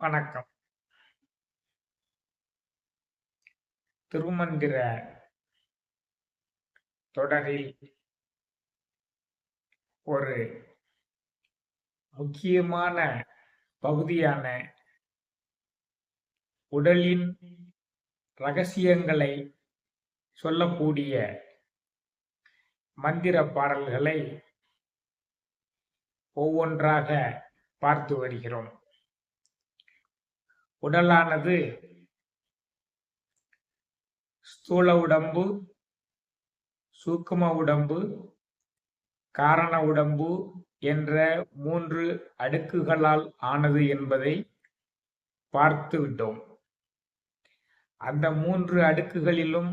வணக்கம். திருமந்திர தொடரில் ஒரு முக்கியமான பகுதியான உடலின் ரகசியங்களை சொல்லக்கூடிய மந்திர பாடல்களை ஒவ்வொன்றாக பார்த்து வருகிறோம். உடலானது ஸ்தூல உடம்பு, சூக்கும உடம்பு, காரண உடம்பு என்ற 3 அடுக்குகளால் ஆனது என்பதை பார்த்து விட்டோம். அந்த 3 அடுக்குகளிலும்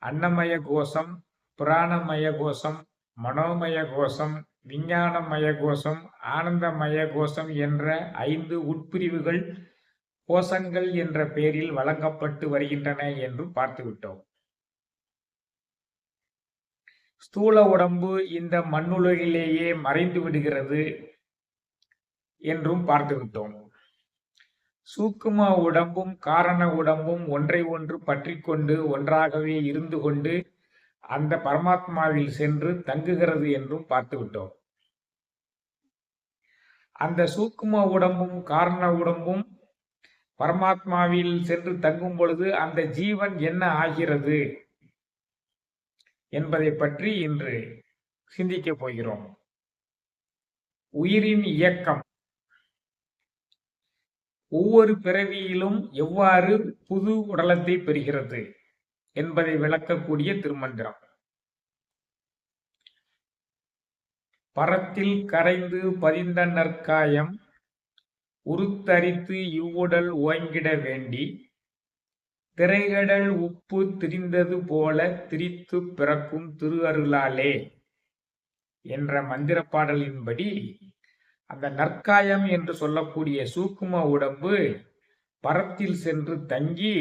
அன்னமய கோஷம், பிராணமய கோஷம், மனோமய கோஷம், விஞ்ஞானமய கோஷம், ஆனந்தமய கோஷம் என்ற 5 உட்பிரிவுகள் கோஷங்கள் என்ற பெயரில் வழங்கப்பட்டு வருகின்றன என்று பார்த்துவிட்டோம். ஸ்தூல உடம்பு இந்த மண்ணுலகிலேயே மறைந்து விடுகிறது என்றும் பார்த்துவிட்டோம். சூக்கும உடம்பும் காரண உடம்பும் ஒன்றை ஒன்று பற்றி கொண்டு ஒன்றாகவே இருந்து கொண்டு அந்த பரமாத்மாவில் சென்று தங்குகிறது என்றும் பார்த்துவிட்டோம். அந்த சூக்கும உடம்பும் காரண உடம்பும் பரமாத்மாவில் சென்று தங்கும் பொழுது அந்த ஜீவன் என்ன ஆகிறது என்பதை பற்றி இன்று சிந்திக்க போகிறோம். உயிரின் இயக்கம் ஒவ்வொரு பிறவியிலும் எவ்வாறு புது உடலத்தை பெறுகிறது என்பதை விளக்கக்கூடிய திருமந்திரம். பரத்தில் கரைந்து பதிந்த நற்காயம் உருத்தரித்து இவ்வுடல் ஓய்ந்திட வேண்டி திரைகடல் உப்பு திரிந்தது போல திரித்து பிறக்கும் திரு அருளாலே என்ற மந்திர பாடலின்படி அந்த நற்காயம் என்று சொல்லக்கூடிய சூக்கும உடம்பு பரத்தில் சென்று தங்கி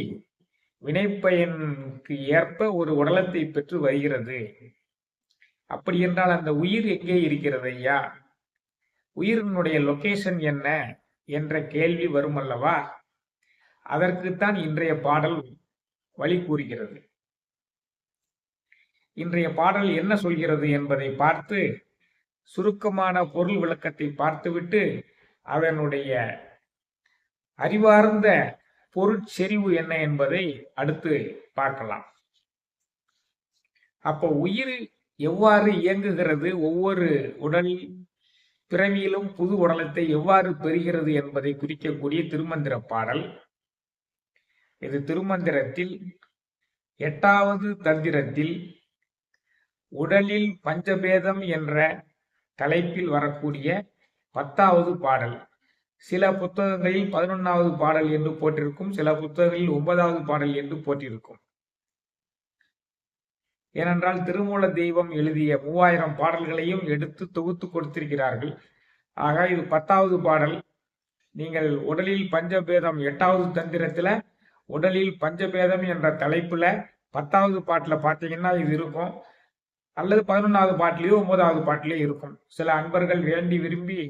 வினைப்பயனுக்கு ஏற்ப ஒரு உடலத்தை பெற்று வருகிறது. அப்படி என்றால் அந்த உயிர் எங்கே இருக்கிறது ஐயா, உயிரினுடைய லொகேஷன் என்ன என்ற கேள்வி வரும் அல்லவா? அதற்குத்தான் இன்றைய பாடல் வழி கூறுகிறது. இன்றைய பாடல் என்ன சொல்கிறது என்பதை பார்த்து சுருக்கமான பொருள் விளக்கத்தை பார்த்துவிட்டு அதனுடைய அறிவார்ந்த பொருட்செறிவு என்ன என்பதை அடுத்து பார்க்கலாம். அப்போ உயிர் எவ்வாறு இயங்குகிறது, ஒவ்வொரு உடல் பிறவியிலும் புது உடலத்தை எவ்வாறு பெறுகிறது என்பதை குறிக்கக்கூடிய திருமந்திர பாடல் இது. திருமந்திரத்தில் 8வது தந்திரத்தில் உடலில் பஞ்சபேதம் என்ற தலைப்பில் வரக்கூடிய 10வது பாடல். சில புத்தகங்களில் 11வது பாடல் என்று போட்டிருக்கும், சில புத்தகங்களில் 9வது பாடல் என்று போட்டிருக்கும். ஏனென்றால் திருமூல தெய்வம் எழுதிய 3000 பாடல்களையும் எடுத்து தொகுத்து கொடுத்திருக்கிறார்கள். ஆக இது 10வது பாடல். நீங்கள் உடலில் பஞ்சபேதம் 8வது தந்திரத்துல உடலில் பஞ்சபேதம் என்ற தலைப்புல 10வது பாட்டுல பார்த்தீங்கன்னா இது இருக்கும், அல்லது 11வது பாட்டிலேயோ 9வது பாட்டிலேயோ இருக்கும். சில அன்பர்கள் வேண்டி விரும்பி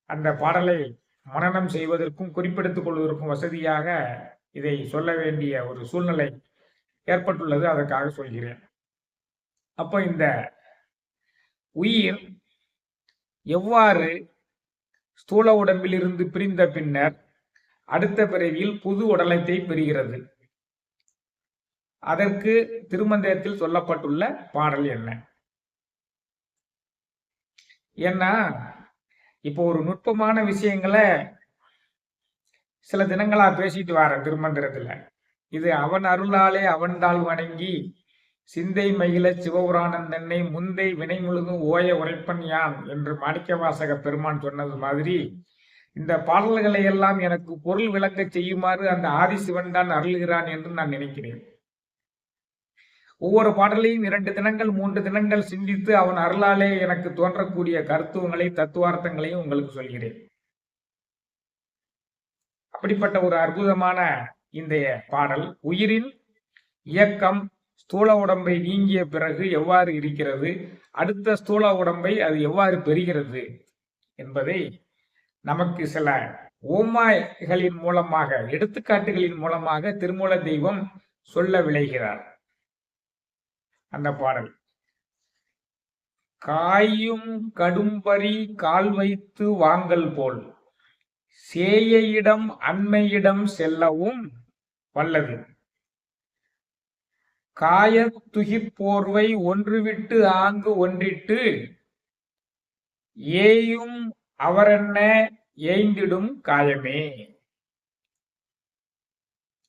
அந்த பாடலை மனனம் செய்வதற்கும் குறிப்பெடுத்துக் கொள்வதற்கும் வசதியாக இதை சொல்ல வேண்டிய ஒரு சூழ்நிலை ஏற்பட்டுள்ளது. அதற்காக சொல்கிறேன். அப்போ இந்த உயிர் எவ்வாறு ஸ்தூல உடம்பில் இருந்து பிரிந்த பின்னர் அடுத்த பிறவியில் புது உடலத்தை பெறுகிறது, அதற்கு திருமந்திரத்தில் சொல்லப்பட்டுள்ள பாடல் என்ன? ஏன்னா இப்போ ஒரு நுட்பமான விஷயங்களை சில தினங்களா பேசிட்டு வர திருமந்திரத்துல. இது அவன் அருளாலே அவன் தாள் வணங்கி சிந்தை மகிழ சிவபுராணந்தன்னை முந்தை வினை முழுதும் ஓய உரைப்பன் யான் என்று மாணிக்கவாசக பெருமான் சொன்னது மாதிரி இந்த பாடல்களை எல்லாம் எனக்கு பொருள் விளக்க செய்யுமாறு அந்த ஆதிசிவன் தான் அருள்கிறான் என்று நான் நினைக்கிறேன். ஒவ்வொரு பாடலையும் 2 தினங்கள் 3 தினங்கள் சிந்தித்து அவன் அருளாலே எனக்கு தோன்றக்கூடிய கருத்துவங்களை தத்துவார்த்தங்களையும் உங்களுக்கு சொல்கிறேன். அப்படிப்பட்ட ஒரு அற்புதமான இந்த பாடல் உயிரின் இயக்கம் ஸ்தூல உடம்பை நீங்கிய பிறகு எவ்வாறு இருக்கிறது, அடுத்த ஸ்தூல உடம்பை அது எவ்வாறு பெறுகிறது என்பதை நமக்கு சில ஓமாய்களின் மூலமாக, எடுத்துக்காட்டுகளின் மூலமாக திருமூல தெய்வம் சொல்ல விளைகிறார். அந்த பாடல், காயும் கடும்பரி கால் வைத்து வாங்கல் போல் சேயிடம் அண்மையிடம் செல்லவும் வல்லது, காயத்துகிப்போர்வை ஒன்றுவிட்டு ஆங்கு ஒன்றிட்டு ஏயும் அவரென்ன ஏய்ந்திடும் காயமே.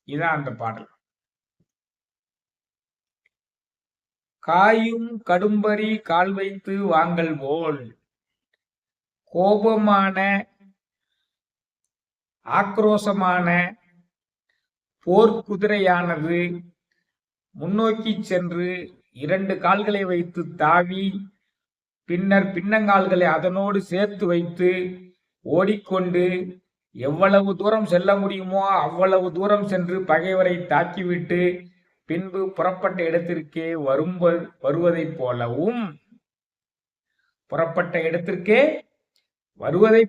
இதான் அந்த பாடல். காயும் கடும்பரி கால் வைத்து வாங்கல் போல், கோபமான ஆக்ரோஷமான போர்க்குதிரையானது முன்னோக்கி சென்று 2 கால்களை வைத்து தாவி பின்னர் பின்னங்கால்களை அதனோடு சேர்த்து வைத்து ஓடிக்கொண்டு எவ்வளவு தூரம் செல்ல முடியுமோ அவ்வளவு தூரம் சென்று பகைவரை தாக்கிவிட்டு பின்பு புறப்பட்ட இடத்திற்கே வருவதைப்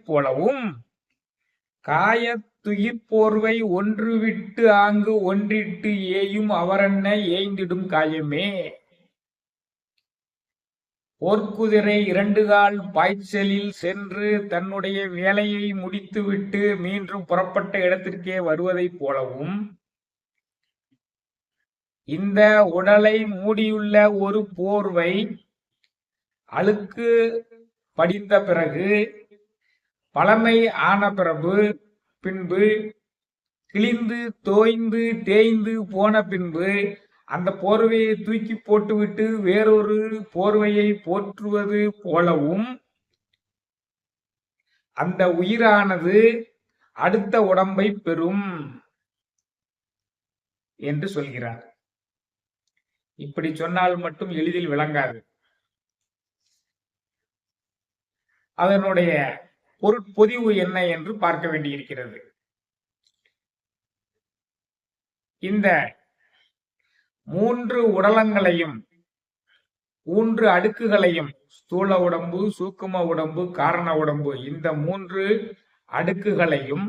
போலவும் காயத்துயிர்ப்போர்வை ஒன்று விட்டு ஆங்கு ஒன்றிட்டு ஏயும் அவரென்ன ஏய்ந்திடும் காயமே. போர்க்குதிரை 2 கால் பாய்ச்சலில் சென்று தன்னுடைய வேலையை முடித்துவிட்டு மீண்டும் புறப்பட்ட இடத்திற்கே வருவதைப் போலவும் இந்த உடலை மூடியுள்ள ஒரு போர்வை அழுக்கு படிந்த பிறகு, பழமை ஆன பின்பு கிழிந்து தோய்ந்து தேய்ந்து போன பின்பு அந்த போர்வையை தூக்கி போட்டுவிட்டு வேறொரு போர்வையை போற்றுவது போலவும் அந்த உயிரானது அடுத்த உடம்பை பெறும் என்று சொல்கிறார். இப்படி சொன்னால் மட்டும் எளிதில் விளங்காது. அதனுடைய பொருட்பொதிவு என்ன என்று பார்க்க வேண்டியிருக்கிறது. இந்த 3 உடலங்களையும் 3 அடுக்குகளையும், ஸ்தூல உடம்பு, சூக்கும உடம்பு, காரண உடம்பு, இந்த 3 அடுக்குகளையும்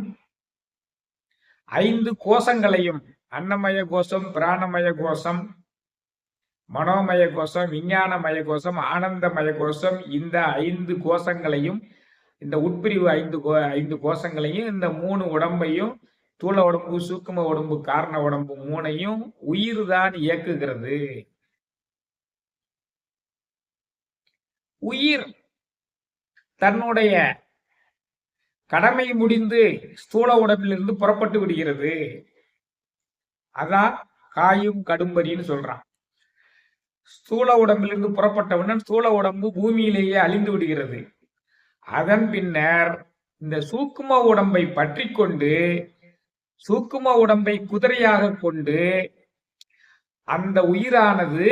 5 கோஷங்களையும், அன்னமய கோஷம், பிராணமய கோஷம், மனோமய கோஷம், விஞ்ஞானமய கோஷம், ஆனந்தமய கோஷம், இந்த 5 கோஷங்களையும், இந்த உட்பிரிவு 5 கோஷங்களையும், இந்த 3 உடம்பையும், தூள உடம்பு, சூக்கும உடம்பு, காரண உடம்பு 3ஐயும் உயிர் தான் இயக்குகிறது. உயிர் தன்னுடைய கடமை முடிந்து ஸ்தூல உடம்பிலிருந்து புறப்பட்டு விடுகிறது. அதான் காயும் கடும்பரின்னு சொல்றான். ஸ்தூல உடம்பிலிருந்து புறப்பட்டவுடன் ஸ்தூல உடம்பு பூமியிலேயே அழிந்து விடுகிறது. அதன் பின்னர் இந்த சூக்கும உடம்பை பற்றி கொண்டு, சூக்கும உடம்பை குதிரையாக கொண்டு அந்த உயிரானது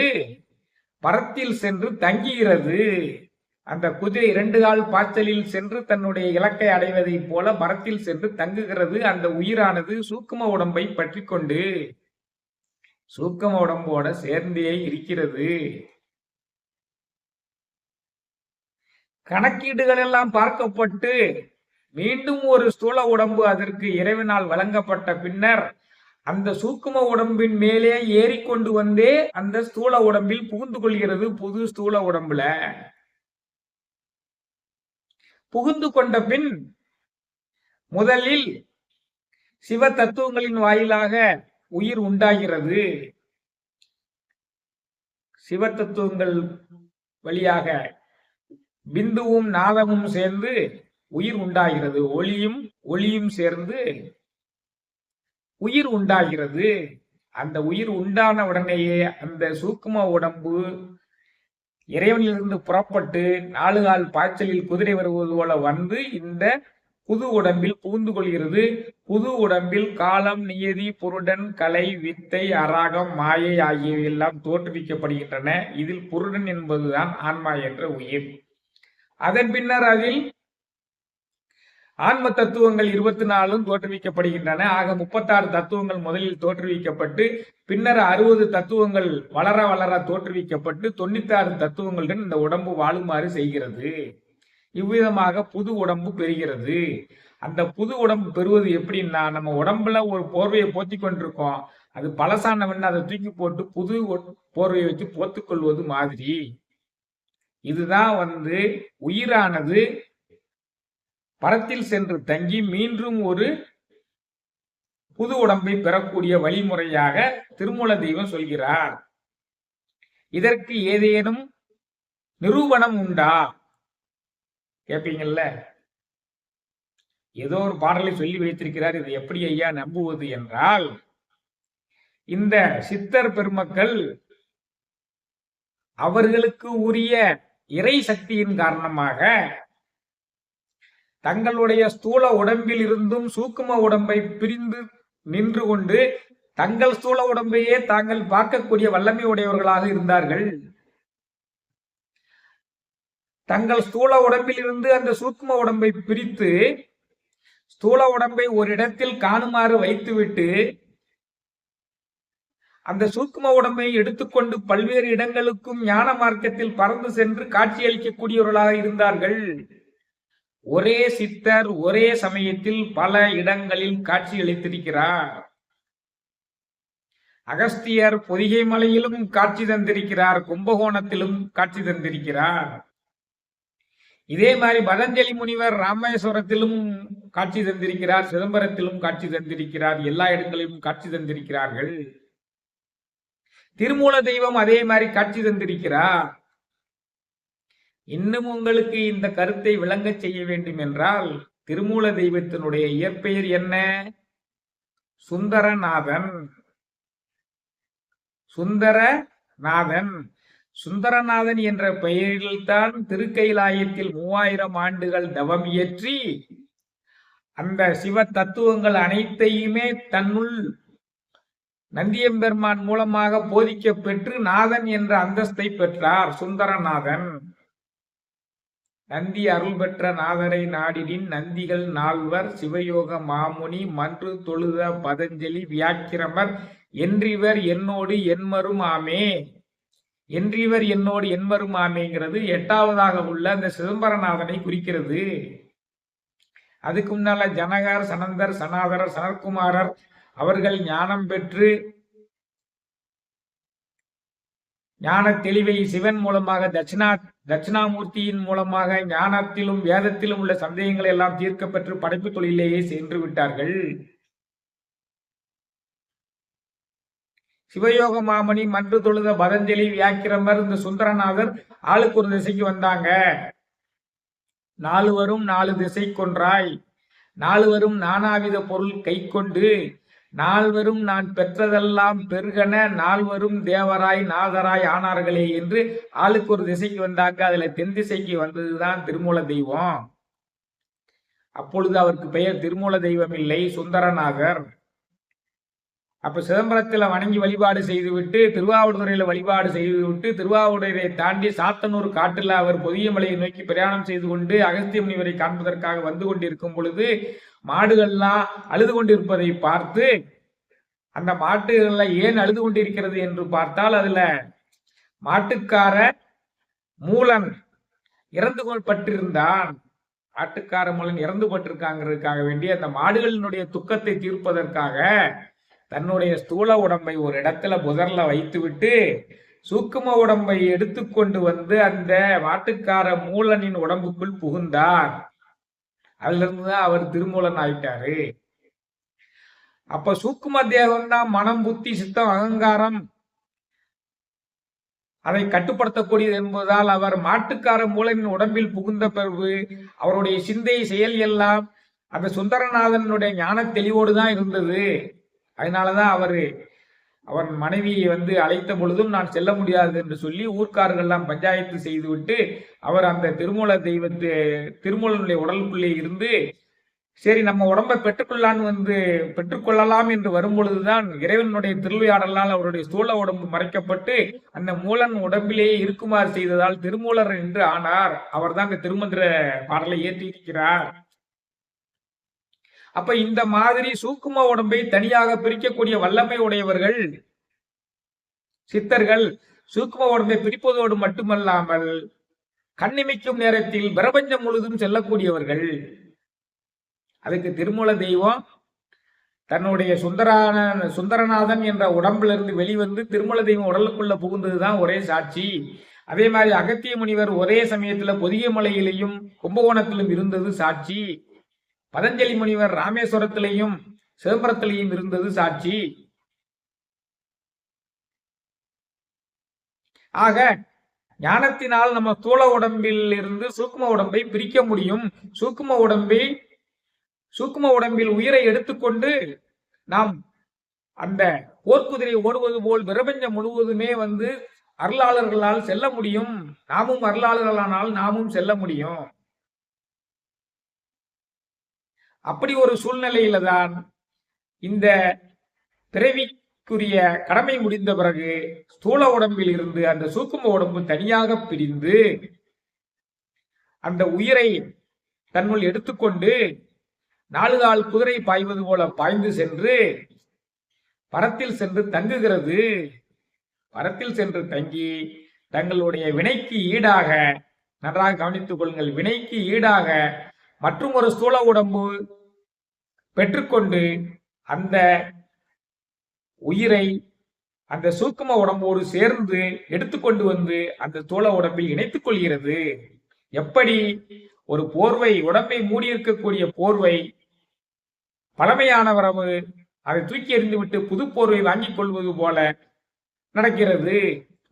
பரத்தில் சென்று தங்குகிறது. அந்த குதிரை 2 கால் பாய்ச்சலில் சென்று தன்னுடைய இலக்கை அடைவதை போல மரத்தில் சென்று தங்குகிறது. அந்த உயிரானது சூக்கும உடம்பை பற்றி கொண்டு சூக்கும உடம்போட சேர்ந்தே இருக்கிறது. கணக்கீடுகள் எல்லாம் பார்க்கப்பட்டு மீண்டும் ஒரு ஸ்தூல உடம்பு அதற்கு இறைவனால் வழங்கப்பட்ட பின்னர் அந்த சூக்கும உடம்பின் மேலே ஏறிக்கொண்டு வந்தே அந்த ஸ்தூல உடம்பில் புகுந்து கொள்கிறது. புது ஸ்தூல உடம்புல புகுந்து கொண்ட பின் முதலில் சிவ தத்துவங்களின் வாயிலாக உயிர் உண்டாகிறது. சிவ தத்துவங்கள் வழியாக பிந்துவும் நாதமும் சேர்ந்து உயிர் உண்டாகிறது. ஒளியும் சேர்ந்து உயிர் உண்டாகிறது. அந்த உயிர் உண்டான உடனேயே அந்த சூக்கும உடம்பு இறைவனிலிருந்து புறப்பட்டு 4 கால் பாய்ச்சலில் குதிரை வருவது போல வந்து இந்த புது உடம்பில் புகுந்து கொள்கிறது. புது உடம்பில் காலம், நியதி, புருடன், கலை, வித்தை, அராகம், மாயை ஆகியவை எல்லாம் தோற்றுவிக்கப்படுகின்றன. இதில் புருடன் என்பதுதான் ஆன்மா என்ற உயிர். அதன் பின்னர் அதில் ஆன்ம தத்துவங்கள் 24 தோற்றுவிக்கப்படுகின்றன. ஆக 36 தத்துவங்கள் முதலில் தோற்றுவிக்கப்பட்டு பின்னர் 60 தத்துவங்கள் வளர வளர தோற்றுவிக்கப்பட்டு 96 தத்துவங்களுடன் இந்த உடம்பு வாழுமாறு செய்கிறது. இவ்விதமாக புது உடம்பு பெறுகிறது. அந்த புது உடம்பு பெறுவது எப்படின்னா, நம்ம உடம்புல ஒரு போர்வையை போத்தி கொண்டிருக்கோம். அது பழசானவன் அதை தூக்கி போட்டு புது போர்வையை வச்சு போத்திக் கொள்வது மாதிரி. இதுதான் உயிரானது பரத்தில் சென்று தங்கி மீண்டும் ஒரு புது உடம்பை பெறக்கூடிய வழிமுறையாக திருமூல தெய்வம் சொல்கிறார். இதற்கு ஏதேனும் நிரூபணம் உண்டா கேட்பீங்கல்ல? ஏதோ ஒரு பாடலை சொல்லி வைத்திருக்கிறார், இது எப்படி ஐயா நம்புவது என்றால், இந்த சித்தர் பெருமக்கள் அவர்களுக்கு உரிய இறை சக்தியின் காரணமாக தங்களுடைய ஸ்தூல உடம்பில் இருந்தும் சூக்கும உடம்பை பிரிந்து நின்று கொண்டு தங்கள் ஸ்தூல உடம்பையே தாங்கள் பார்க்கக்கூடிய வல்லமை உடையவர்களாக இருந்தார்கள். தங்கள் ஸ்தூல உடம்பில் இருந்து அந்த சூக்கும உடம்பை பிரித்து ஸ்தூல உடம்பை ஒரு இடத்தில் காணுமாறு வைத்துவிட்டு அந்த சூக்கும உடம்பை எடுத்துக்கொண்டு பல்வேறு இடங்களுக்கும் ஞான மார்க்கத்தில் பறந்து சென்று காட்சியளிக்கக்கூடியவர்களாக இருந்தார்கள். ஒரே சித்தர் ஒரே சமயத்தில் பல இடங்களில் காட்சியளித்திருக்கிறார். அகஸ்தியர் பொதிகை மலையிலும் காட்சி தந்திருக்கிறார், கும்பகோணத்திலும் காட்சி தந்திருக்கிறார். இதே மாதிரி பதஞ்சலி முனிவர் ராமேஸ்வரத்திலும் காட்சி தந்திருக்கிறார், சிதம்பரத்திலும் காட்சி தந்திருக்கிறார், எல்லா இடங்களிலும் காட்சி தந்திருக்கிறார்கள். திருமூல தெய்வம் அதே மாதிரி காட்சி தந்திருக்கிறார். இன்னும் உங்களுக்கு இந்த கருத்தை விளங்க செய்ய வேண்டும் என்றால், திருமூல தெய்வத்தினுடைய இயற்பெயர் என்ன? சுந்தரநாதன். சுந்தரநாதன் சுந்தரநாதன் என்ற பெயரில்தான் திருக்கைலாயத்தில் 3000 ஆண்டுகள் தவம் இயற்றி அந்த சிவ தத்துவங்கள் அனைத்தையுமே தன்னுள் நந்தியம்பெருமான் மூலமாக போதிக்க பெற்று நாதன் என்ற அந்தஸ்தை பெற்றார் சுந்தரநாதன். நந்தி அருள் பெற்ற நாதரை நாடிடின் நந்திகள் நால்வர் சிவயோக மாமுனி மன்று தொழுத பதஞ்சலி வியாக்கிரமர் என்றிவர் என்னோடு என்மரும் ஆமே. என்றிவர் என்னோடு என்மரும் ஆமேங்கிறது 8வதாக உள்ள அந்த சிதம்பரநாதனை குறிக்கிறது. அதுக்கு முன்னால ஜனகர், சனந்தர், சனாதரர், சனற்குமாரர் அவர்கள் ஞானம் பெற்று ஞான தெளிவை சிவன் மூலமாக தட்சிணாமூர்த்தியின் மூலமாக ஞானத்திலும் வேதத்திலும் உள்ள சந்தேகங்களை எல்லாம் தீர்க்க பெற்று படைப்பு தொழிலேயே சென்று விட்டார்கள். சிவயோக மாமணி மன்று தொழுத பதஞ்சலி வியாக்கிரமர் இந்த சுந்தரநாதர் ஆளுக்கு ஒரு திசைக்கு வந்தாங்க. 4 வரும் 4 திசை கொன்றாய், 4 வரும் நானாவித பொருள் கை கொண்டு 4 வரும் நான் பெற்றதெல்லாம் பெருகன 4 வரும் தேவராய் நாதராய் ஆனார்களே என்று ஆளுக்கு ஒரு திசைக்கு வந்தாங்க. அதுல தென் திசைக்கு வந்ததுதான் திருமூல தெய்வம். அப்பொழுது அவருக்கு பெயர் திருமூல தெய்வம் இல்லை, சுந்தரநாதர். அப்ப சிதம்பரத்துல வணங்கி வழிபாடு செய்துவிட்டு திருவாவூதுறையில வழிபாடு செய்துவிட்டு திருவாவூரை தாண்டி சாத்தனூர் காட்டுல அவர் பொதிய மலையை நோக்கி பிரயாணம் செய்து கொண்டு அகஸ்திய முனிவரை காண்பதற்காக வந்து கொண்டிருக்கும் பொழுது மாடுகள்லாம் அழுது கொண்டிருப்பதை பார்த்து அந்த மாட்டுகள்ல ஏன் அழுது கொண்டிருக்கிறது என்று பார்த்தால் அதுல மாட்டுக்கார மூலன் இறந்து பட்டிருந்தான். மாட்டுக்கார மூலன் இறந்து பட்டிருக்காங்கிறதுக்காக வேண்டி அந்த மாடுகளினுடைய துக்கத்தை தீர்ப்பதற்காக தன்னுடைய ஸ்தூல உடம்பை ஒரு இடத்துல புதர்ல வைத்து விட்டு சூக்கும உடம்பை எடுத்துக்கொண்டு வந்து அந்த மாட்டுக்கார மூலனின் உடம்புக்குள் புகுந்தார். அதுல இருந்துதான் அவர் திருமூலன் ஆயிட்டாரு. அப்ப சூக்கும தேகம் தான் மனம், புத்தி, சித்தம், அகங்காரம் அதை கட்டுப்படுத்தக்கூடியது என்பதால் அவர் மாட்டுக்கார மூலனின் உடம்பில் புகுந்த பிறகு அவருடைய சிந்தை செயல் எல்லாம் அந்த சுந்தரநாதனுடைய ஞான தெளிவோடு தான் இருந்தது. அதனாலதான் அவர் மனைவியை அழைத்த பொழுதும் நான் செல்ல முடியாது என்று சொல்லி ஊர்க்காரர்கள் எல்லாம் பஞ்சாயத்து செய்துவிட்டு அவர் அந்த திருமூலனுடைய உடலுக்குள்ளே இருந்து சரி நம்ம உடம்பை பெற்றுக்கொள்ளலாம் என்று வரும்பொழுதுதான் இறைவனுடைய திருவிளையாடலால் அவருடைய ஸ்தூல உடம்பு மறைக்கப்பட்டு அந்த மூலன் உடம்பிலேயே இருக்குமாறு செய்ததால் திருமூலர் என்று ஆனார். அவர் தான் இந்த திருமந்திர பாடலை ஏற்றியிருக்கிறார். அப்ப இந்த மாதிரி சூக்கும உடம்பை தனியாக பிரிக்கக்கூடிய வல்லமை உடையவர்கள் சித்தர்கள். சூக்கும உடம்பை பிரிப்பதோடு மட்டுமல்லாமல் கண்ணிமைக்கும் நேரத்தில் பிரபஞ்சம் முழுதும் செல்லக்கூடியவர்கள். அதுக்கு திருமூல தெய்வம் தன்னுடைய சுந்தரநாதன் என்ற உடம்புல இருந்து வெளிவந்து திருமூல தெய்வம் உடலுக்குள்ள புகுந்ததுதான் ஒரே சாட்சி. அதே மாதிரி அகத்திய முனிவர் ஒரே சமயத்துல பொதிகை மலையிலையும் கும்பகோணத்திலும் இருந்தது சாட்சி. பதஞ்சலி முனிவர் ராமேஸ்வரத்திலையும் சிதம்பரத்திலையும் இருந்தது சாட்சி. ஆக ஞானத்தினால் நம்ம ஸ்தூல உடம்பில் இருந்து சூக்கும உடம்பை பிரிக்க முடியும். சூக்கும உடம்பில் உயிரை எடுத்துக்கொண்டு நாம் அந்த போர்க்குதிரை ஓடுவது போல் பிரபஞ்சம் முழுவதுமே அருளாளர்களால் செல்ல முடியும். நாமும் அருளாளர்களானால் நாமும் செல்ல முடியும். அப்படி ஒரு சூழ்நிலையில தான் இந்த பிறவிக்குரிய கடமை முடிந்த பிறகு ஸ்தூல உடம்பில் இருந்து அந்த சூக்கும உடம்பு தனியாக பிரிந்து அந்த உயிரை தன்னுள் எடுத்துக்கொண்டு 4 கால் குதிரை பாய்வது போல பாய்ந்து சென்று பரத்தில் சென்று தங்குகிறது. பரத்தில் சென்று தங்கி தங்களுடைய வினைக்கு ஈடாக, நன்றாக கவனித்துக் கொள்ளுங்கள், வினைக்கு ஈடாக மற்றும் ஒரு ஸ்தூல உடம்பு பெற்றுக்கொண்டு அந்த உயிரை அந்த சூக்கும உடம்போடு சேர்ந்து எடுத்துக்கொண்டு வந்து அந்த ஸ்தூல உடம்பில் இணைத்துக் கொள்கிறது. எப்படி ஒரு போர்வை, உடம்பை மூடியிருக்கக்கூடிய போர்வை பழமையான வரவு அதை தூக்கி எறிந்துவிட்டு புது போர்வை வாங்கிக் கொள்வது போல நடக்கிறது.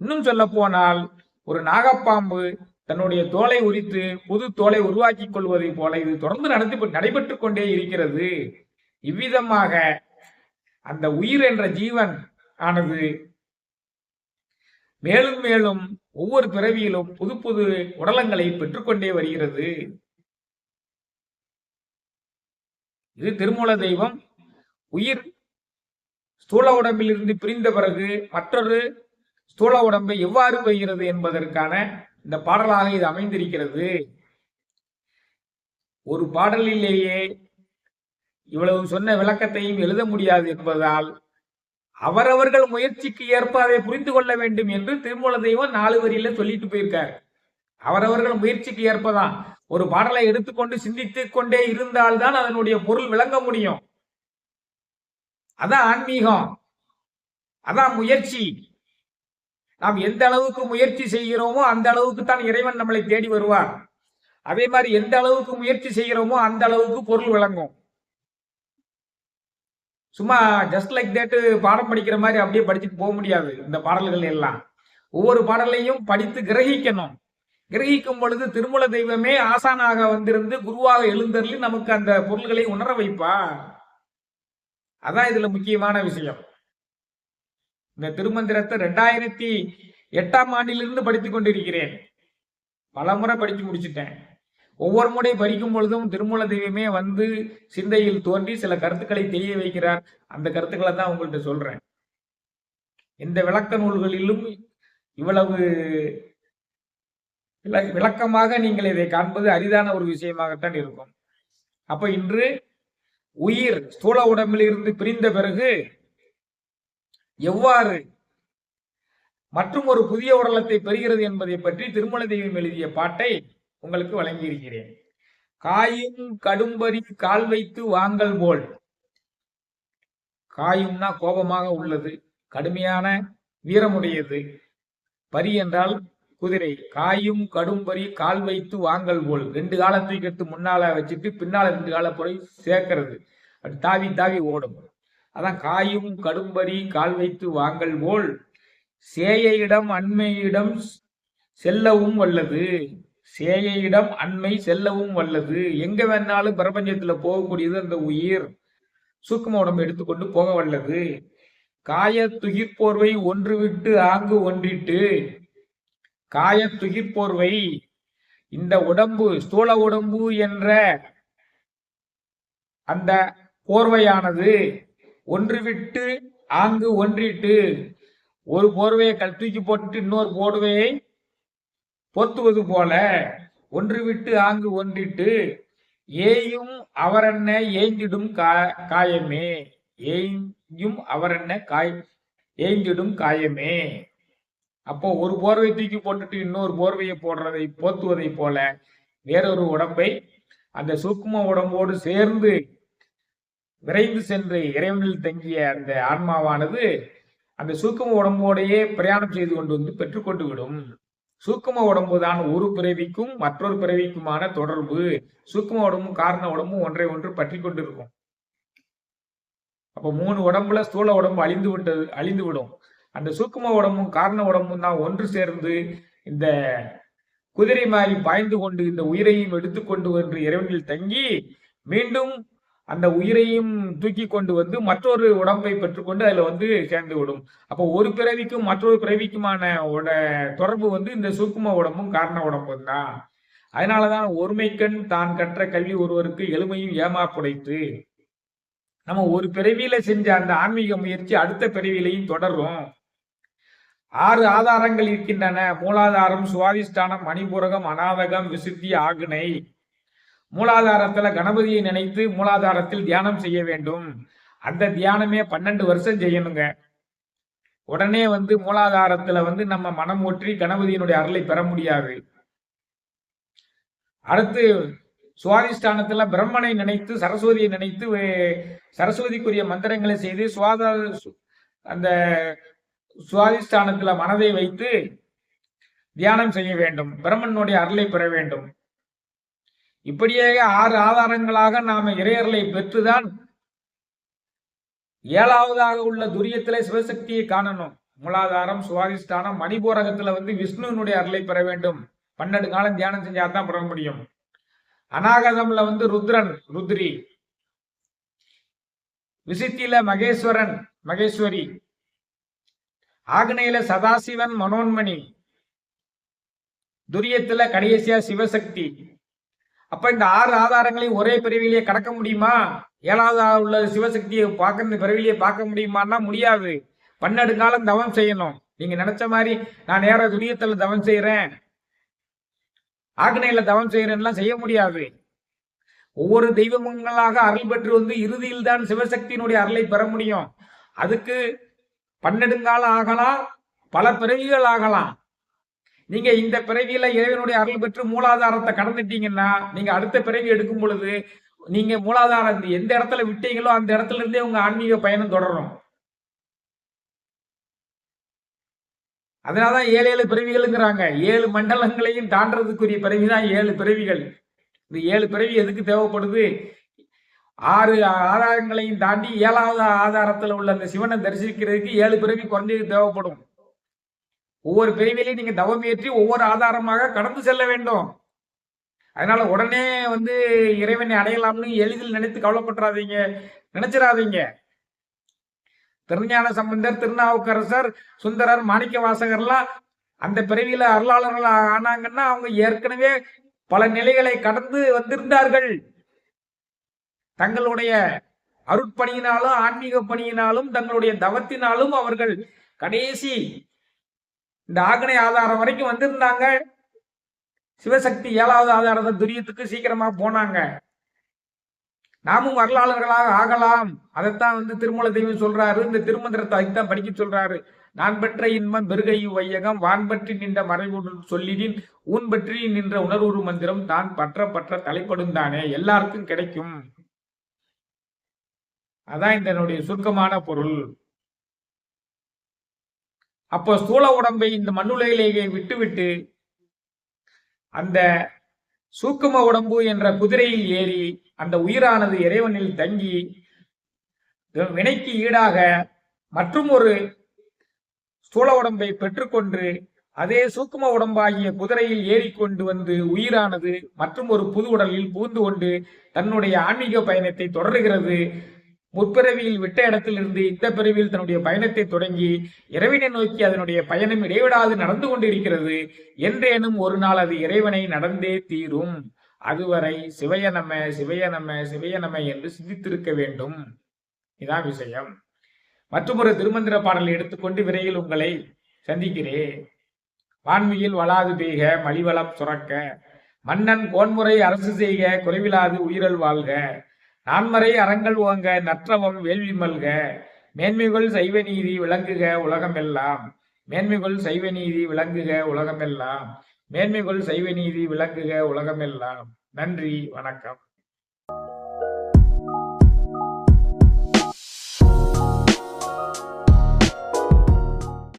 இன்னும் சொல்ல போனால் ஒரு நாகப்பாம்பு தன்னுடைய தோலை உரித்து புது தோலை உருவாக்கி கொள்வதை போல இது தொடர்ந்து நடைபெற்றுக் கொண்டே இருக்கிறது. இவ்விதமாக அந்த உயிர் என்ற ஜீவன் ஆனது மேலும் மேலும் ஒவ்வொரு பிறவியிலும் புது புது உடலங்களை பெற்றுக்கொண்டே வருகிறது. இது திருமூல தெய்வம் உயிர் ஸ்தூல உடம்பில் இருந்து பிரிந்த பிறகு மற்றொரு ஸ்தூல உடம்பை எவ்வாறு பெறுகிறது என்பதற்கான இந்த பாடலாக இது அமைந்திருக்கிறது. ஒரு பாடலிலேயே இவ்வளவு சொன்ன விளக்கத்தையும் எழுத முடியாது என்பதால் அவரவர்கள் முயற்சிக்கு ஏற்ப அதை புரிந்து கொள்ள வேண்டும் என்று திருமூல தெய்வம் 4 வரியில சொல்லிட்டு போயிருக்காரு. அவரவர்கள் முயற்சிக்கு ஏற்பதான். ஒரு பாடலை எடுத்துக்கொண்டு சிந்தித்துக் கொண்டே இருந்தால்தான் அதனுடைய பொருள் விளங்க முடியும். அதான் ஆன்மீகம், அதான் முயற்சி. நாம் எந்த அளவுக்கு முயற்சி செய்கிறோமோ அந்த அளவுக்கு தான் இறைவன் நம்மளை தேடி வருவார். அதே மாதிரி எந்த அளவுக்கு முயற்சி செய்கிறோமோ அந்த அளவுக்கு பொருள் விளங்கும். சும்மா ஜஸ்ட் லைக் தட் பாடம் படிக்கிற மாதிரி அப்படியே படிச்சுட்டு போக முடியாது. இந்த பாடல்கள் எல்லாம் ஒவ்வொரு பாடலையும் படித்து கிரகிக்கணும். கிரகிக்கும் பொழுது திருமூல தெய்வமே ஆசானாக வந்திருந்து குருவாக எழுந்தருளி நமக்கு அந்த பொருள்களை உணர வைப்பா. அதான் இதுல முக்கியமான விஷயம். இந்த திருமந்திரத்தை 2008ஆம் ஆண்டிலிருந்து படித்துக் கொண்டிருக்கிறேன். பல முறை படிச்சு முடிச்சுட்டேன். ஒவ்வொரு முறை படிக்கும் பொழுதும் திருமூல தெய்வமே சிந்தையில் தோன்றி சில கருத்துக்களை தெரிய வைக்கிறார். அந்த கருத்துக்களை தான் உங்கள்கிட்ட சொல்றேன். இந்த விளக்க நூல்களிலும் இவ்வளவு விளக்கமாக நீங்கள் இதை காண்பது அரிதான ஒரு விஷயமாகத்தான் இருக்கும். அப்ப இன்று உயிர் ஸ்தூல உடம்பில் இருந்து பிரிந்த பிறகு எவ்வாறு மற்றும் ஒரு புதிய உடலத்தை பெறுகிறது என்பதை பற்றி திருமூல தெய்வம் எழுதிய பாட்டை உங்களுக்கு வழங்கியிருக்கிறேன். காயும் கடும்பரி கால் வைத்து வாங்கல் போல். காயும்னா கோபமாக உள்ளது, கடுமையான வீரமுடையது. பரி என்றால் குதிரை. காயும் கடும்பரி கால் வைத்து வாங்கல் போல். 2 காலத்துக்கு எடுத்து முன்னால வச்சுட்டு பின்னால 2 கால போய் சேர்க்கிறது. அது தாவி தாவி ஓடும். அதான் காயும் கடும்பரி கால் வைத்து வாங்கல் போல் சேயிடம் அண்மையிடம் செல்லவும் வல்லது. சேயிடம் அண்மை செல்லவும் வல்லது. எங்க வேணாலும் பிரபஞ்சத்துல போகக்கூடியது அந்த உயிர். சூக்கும உடம்பு எடுத்துக்கொண்டு போக வல்லது. காய துகிர்போர்வை ஒன்று விட்டு ஆங்கு ஒன்றிட்டு. காய துகிர்போர்வை, இந்த உடம்பு ஸ்தூல உடம்பு என்ற அந்த போர்வையானது ஒன்று விட்டு ஆங்கு ஒன்றிட்டு, ஒரு போர்வையை தூக்கி போட்டுட்டு இன்னொரு போர்வையை போர்த்துவது போல ஒன்று விட்டு ஆங்கு ஒன்றிட்டு ஏயும் அவரென்ன ஏய்ந்திடும் காயமே. ஏயும் அவரென்ன ஏய்ந்திடும் காயமே. அப்போ ஒரு போர்வை தூக்கி போட்டுட்டு இன்னொரு போர்வையை போர்த்துவதை போல வேறொரு உடம்பை அந்த சூக்கும உடம்போடு சேர்ந்து விரைந்து சென்று இறைவனில் தங்கிய அந்த ஆன்மாவானது அந்த சூக்கும உடம்போடையே பிரயாணம் செய்து கொண்டு வந்து பெற்றுக்கொண்டு விடும். சூக்கும உடம்பு தான் ஒரு பிறவிக்கும் மற்றொரு பிறவிக்குமான தொடர்பு. சூக்கும உடம்பும் காரண உடம்பும் ஒன்றை ஒன்று பற்றி கொண்டிருக்கும். அப்போ 3 உடம்புல ஸ்தூல உடம்பு அழிந்து விடும். அந்த சூக்கும உடம்பும் காரண உடம்பும் தான் ஒன்று சேர்ந்து இந்த குதிரை மாறி பாய்ந்து கொண்டு இந்த உயிரையும் எடுத்துக்கொண்டு வந்து இறைவனில் தங்கி மீண்டும் அந்த உயிரையும் தூக்கி கொண்டு வந்து மற்றொரு உடம்பை பெற்றுக்கொண்டு அதுல வந்து சேர்ந்து விடும். அப்போ ஒரு பிறவிக்கும் மற்றொரு பிறவிக்குமான தொடர்பு வந்து இந்த சூக்கும உடம்பும் காரண உடம்பும் தான். அதனாலதான் ஒருமைக்கண் தான் கற்ற கல்வி ஒருவருக்கு எளிமையும் ஏமாப்புடைத்து. நம்ம ஒரு பிறவியில செஞ்ச அந்த ஆன்மீக முயற்சி அடுத்த பிறவியிலையும் தொடரும். 6 ஆதாரங்கள் இருக்கின்றன. மூலாதாரம், சுவாதிஷ்டானம், மணிபூரகம், அநாதகம், விசுத்தி, ஆக்னை. மூலாதாரத்துல கணபதியை நினைத்து மூலாதாரத்தில் தியானம் செய்ய வேண்டும். அந்த தியானமே 12 வருஷம் செய்யணுங்க. உடனே வந்து மூலாதாரத்துல வந்து நம்ம மனம் ஒற்றி கணபதியினுடைய அருளை பெற முடியாது. அடுத்து சுவாதிஷ்டானத்துல பிரம்மனை நினைத்து சரஸ்வதியை நினைத்து சரஸ்வதிக்குரிய மந்திரங்களை செய்து அந்த சுவாதிஷ்டானத்துல மனதை வைத்து தியானம் செய்ய வேண்டும். பிரம்மனுடைய அருளை பெற வேண்டும். இப்படியே 6 ஆதாரங்களாக நாம இறையர்களை பெற்றுதான் 7வதாக உள்ள துரியத்துல சிவசக்தியை காணணும். மூலாதாரம், சுவாதிஷ்டானம், மணிபூரகத்துல வந்து விஷ்ணுனுடைய அருளை பெற வேண்டும். 12 காலம் தியானம் செஞ்சாதான் பெற முடியும். அநாகதம்ல வந்து ருத்ரன், ருத்ரி. விசுத்தியில மகேஸ்வரன், மகேஸ்வரி. ஆக்னையில சதாசிவன், மனோன்மணி. துரியத்துல கடைசியா சிவசக்தி. அப்ப இந்த 6 ஆதாரங்களையும் ஒரே பிறவிலேயே கடக்க முடியுமா? 7வது உள்ள சிவசக்தியை பார்க்க பிறவிலேயே பார்க்க முடியுமான்னா முடியாது. 12 காலம் தவம் செய்யணும். நீங்க நினைச்ச மாதிரி நான் நேர துரியத்துல தவம் செய்யறேன், ஆக்னையில தவம் செய்யறேன்லாம் செய்ய முடியாது. ஒவ்வொரு தெய்வங்களாக அருள் பெற்று வந்து இறுதியில் தான் சிவசக்தியினுடைய அருளை பெற முடியும். அதுக்கு 12 காலம் ஆகலாம், பல பிறவிகள் ஆகலாம். நீங்க இந்த பிறவியில இறைவனுடைய அருள் பெற்று மூலாதாரத்தை கடந்துட்டீங்கன்னா நீங்க அடுத்த பிறவி எடுக்கும் பொழுது நீங்க மூலாதாரம் எந்த இடத்துல விட்டீங்களோ அந்த இடத்துல இருந்தே உங்க ஆன்மீக பயணம் தொடரும். அதனாலதான் 7 பிறவிகள்ங்கிறாங்க. 7 மண்டலங்களையும் தாண்டறதுக்குரிய பிறவிதான் 7 பிறவிகள். இந்த 7 பிறவி எதுக்கு தேவைப்படுது? 6 ஆதாரங்களையும் தாண்டி 7வது ஆதாரத்துல உள்ள அந்த சிவனை தரிசிக்கிறதுக்கு 7 பிறவி குறைஞ்சது தேவைப்படும். ஒவ்வொரு பிரிவிலையும் நீங்க தவம் ஏற்றி ஒவ்வொரு ஆதாரமாக கடந்து செல்ல வேண்டும். அதனால உடனே வந்து இறைவனை அடையலாம்னு எளிதில் நினைத்து கவலைப்பட்டுறாதீங்க, நினைச்சிடாதீங்க. திருஞான சம்பந்தர், திருநாவுக்கரசர், சுந்தரர், மாணிக்க வாசகர்லாம் அந்த பிறவியில அருளாளர்கள் ஆனாங்கன்னா அவங்க ஏற்கனவே பல நிலைகளை கடந்து வந்திருந்தார்கள். தங்களுடைய அருட்பணியினாலும் ஆன்மீக பணியினாலும் தங்களுடைய தவத்தினாலும் அவர்கள் கடைசி இந்த ஆக்னை ஆதாரம் வரைக்கும் வந்திருந்தாங்க. சிவசக்தி 7வது ஆதாரத்தை துரியத்துக்கு சீக்கிரமா போனாங்க. நாமும் வரலாளர்களாக ஆகலாம். அதைத்தான் வந்து திருமூல தெய்வம் சொல்றாரு. இந்த திருமந்திரத்தை அதுதான் படிக்க சொல்றாரு. நான் பெற்ற இன்பம் பெருகையு வையகம் வான் பற்றி நின்ற மறைவுடன் சொல்லிடின் ஊன் பற்றி நின்ற உணர்வுறு மந்திரம் தான் பற்ற தலைப்படும் தானே, எல்லாருக்கும் கிடைக்கும். அதான் இதனுடைய சுருக்கமான பொருள். அப்போ ஸ்தூல உடம்பை இந்த மண்ணுலகிலேயே விட்டுவிட்டு அந்த சூக்கும உடம்பு என்ற குதிரையில் ஏறி அந்த உயிரானது இறைவனில் தங்கி வினைக்கு ஈடாக மற்றும் ஒரு ஸ்தூல உடம்பை பெற்றுக்கொண்டு அதே சூக்கும உடம்பாகிய குதிரையில் ஏறிக்கொண்டு வந்து உயிரானது மற்றும் ஒரு புது உடலில் புகுந்து கொண்டு தன்னுடைய ஆன்மீக பயணத்தை தொடர்கிறது. முற்பிறவியில் விட்ட இடத்திலிருந்து இந்த பிறவியில் தன்னுடைய பயணத்தை தொடங்கி இறைவனை நோக்கி அதனுடைய பயணம் இடைவிடாது நடந்து கொண்டிருக்கிறது. என்றேனும் ஒரு நாள் அது இறைவனை நடந்தே தீரும். அதுவரை சிவயநம சிவயநம சிவயநம என்று சிந்தித்திருக்க வேண்டும். இதான் விஷயம். மற்றொரு திருமந்திர பாடலை எடுத்துக்கொண்டு விரைவில் உங்களை சந்திக்கிறேன். வான்மையில் வளாது பெய்க மலிவளம் சுரக்க, மன்னன் கோன்முறை அரசு செய்க குறைவிலாது உயிரல் வாழ்க, நான்மறை அறங்கள் ஓங்க நற்றவம் வேள்வி மல்க, மேன்மைகள் சைவ நீதி விளங்குக உலகமெல்லாம், மேன்மைகள் சைவ நீதி விளங்குக உலகமெல்லாம், மேன்மைகள் சைவ நீதி விளங்குக உலகமெல்லாம். நன்றி, வணக்கம்.